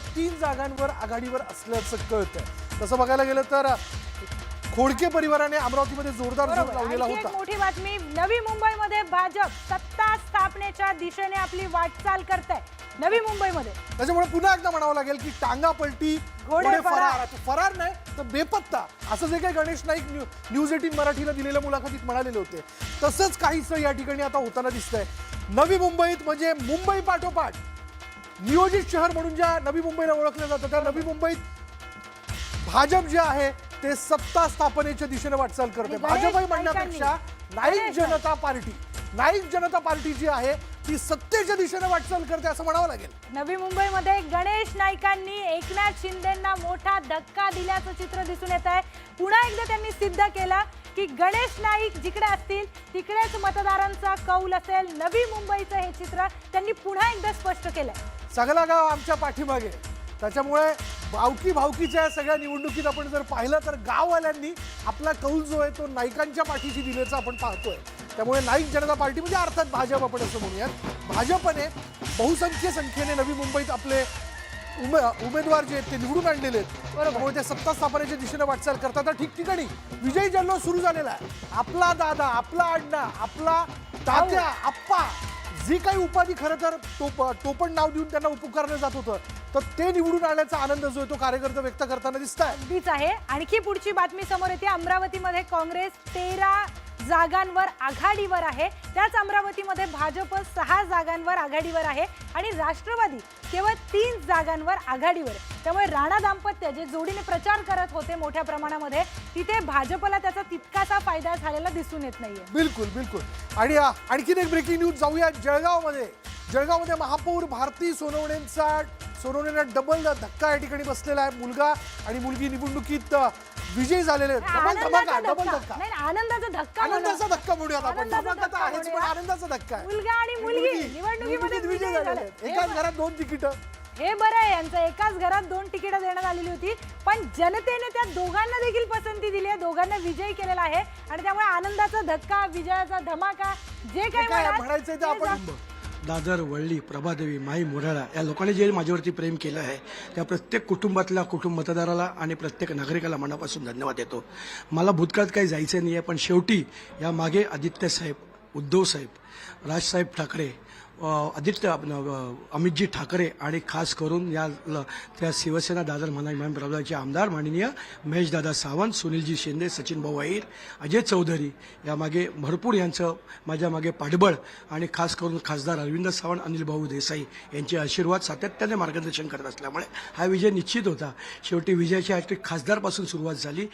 तीन जागांवर आघाडीवर असल्याचं कळतंय। तसं बघायला गेलं तर खोडके परिवाराने अमरावतीमध्ये जोरदार जोर लावलेला एक होता। मोठी बातमी, नवी मुंबईमध्ये भाजप सत्ता स्थापनेच्या दिशेने आपली वाटचाल करते नवी मुंबईमध्ये। त्याच्यामुळे पुन्हा एकदा म्हणावं लागेल की टांगा पलटी घोडे फरार, फरार नाही तर बेपत्ता, असं जे काही गणेश नाईक न्यूज 18 मराठीला दिलेल्या मुलाखतीत म्हणालेले होते तसंच काहीसं या ठिकाणी आता होताना दिसतंय। नवी मुंबईत म्हणजे मुंबई पाठोपाठ नियोजित शहर म्हणून ज्या नवी मुंबईला ओळखलं जातं त्या नवी मुंबईत भाजप जे आहे ते सत्ता स्थापनेच्या दिशेने वाटचाल करते। भाजपही म्हणण्यापेक्षा नाईक जनता पार्टी जी आहे ती सत्तेच्या दिशेने वाटचाल करते असं म्हणावं लागेल। नवी मुंबईमध्ये गणेश नाईकांनी एकनाथ शिंदेंना मोठा धक्का दिल्याचं चित्र दिसून येत आहे। पुन्हा एकदा त्यांनी सिद्ध केलं की गणेश नाईक जिकडे असतील तिकडेच मतदारांचा कौल असेल। नवी मुंबईचं हे चित्र त्यांनी पुन्हा एकदा स्पष्ट केलंय। सगळं गाव आमच्या पाठीमागे, त्याच्यामुळे भावकीच्या सगळ्या निवडणुकीत आपण जर पाहिलं तर गाववाल्यांनी आपला कौल जो आहे तो नाईकांच्या पाठीशी दिल्याचं आपण पाहतोय। त्यामुळे नाईक जनता पार्टी म्हणजे अर्थात भाजप आपण असं म्हणूयात, भाजपने बहुसंख्य संख्येने नवी मुंबईत आपले उमेदवार जे आहेत ते निवडून आणलेले आहेत। त्यामुळे ते सत्ता स्थापनेच्या दिशेने वाटचाल करतात। ठिकठिकाणी विजयी जल्लोष सुरू झालेला आहे। आपला दादा, आपला अण्णा, आपला तात्या, आप्पा, जी काही उपाधी खरं तर टोपण नाव देऊन त्यांना पुकारलं जात होतं तर ते निवडून आणण्याचा आनंद जो आहे तो कार्यकर्ते व्यक्त करताना दिसत आहे। अगदीच आहे। आणखी पुढची बातमी समोर येते, अमरावतीमध्ये काँग्रेस 13 जागांवर आघाडीवर आहे। त्याच अमरावतीमध्ये भाजप 6 जागांवर आघाडीवर आहे आणि राष्ट्रवादी केवळ 3 जागांवर आघाडीवर आहे। त्यामुळे राणा दाम्पत्य जे जोडीने प्रचार करत होते मोठ्या प्रमाणामध्ये तिथे भाजपला त्याचा तितकासा फायदा झालेला दिसून येत नाहीये। बिलकुल बिलकुल। आणि आणखीन एक ब्रेकिंग न्यूज जाऊया जळगावमध्ये महापौर भारती सोनवणेंना डबल धक्का या ठिकाणी बसलेला आहे। मुलगा आणि मुलगी निवडणुकीत विजयी झालेले आहेत। डबल धक्का नाही, आनंदाचा धक्का म्हणूयात आपण। धमाका तर आहेच पण आनंदाचा धक्का आहे। मुलगा आणि मुलगी निवडणुकीमध्ये विजयी झाले। एकाच घरात 2 तिकीट, हे बरं आहे, यांचं एकाच घरात 2 तिकीट देण्यात आलेली होती पण जनतेने त्या दोघांना देखील पसंती दिली आहे, दोघांना विजयी केलेला आहे आणि त्यामुळे आनंदाचा धक्का, विजयाचा धमाका जे काही म्हणायचंय ते आपण दादर, वळली, प्रभादेवी, माई, मोराळा या लोकांनी जे माझ्यावरती प्रेम केलं आहे त्या प्रत्येक कुटुंबातल्या मतदाराला आणि प्रत्येक नागरिकाला मनापासून धन्यवाद देतो। मला भूतकाळात काही जायचं नाही आहे पण शेवटी या मागे आदित्य साहेब, उद्धव साहेब, राजसाहेब ठाकरे, अमितजी ठाकरे आणि खास करून त्या शिवसेना दादर इमाम प्रभागाचे आमदार माननीय महेशदादा सावंत, सुनीलजी शिंदे, सचिन भाऊ अहिर, अजय चौधरी यामागे भरपूर यांचं माझ्या मागे पाठबळ आणि खास करून खासदार अरविंद सावंत, अनिल भाऊ देसाई यांचे आशीर्वाद सातत्याने मार्गदर्शन करत असल्यामुळे हा विजय निश्चित होता। शेवटी विजयाची खासदारपासून सुरुवात झाली।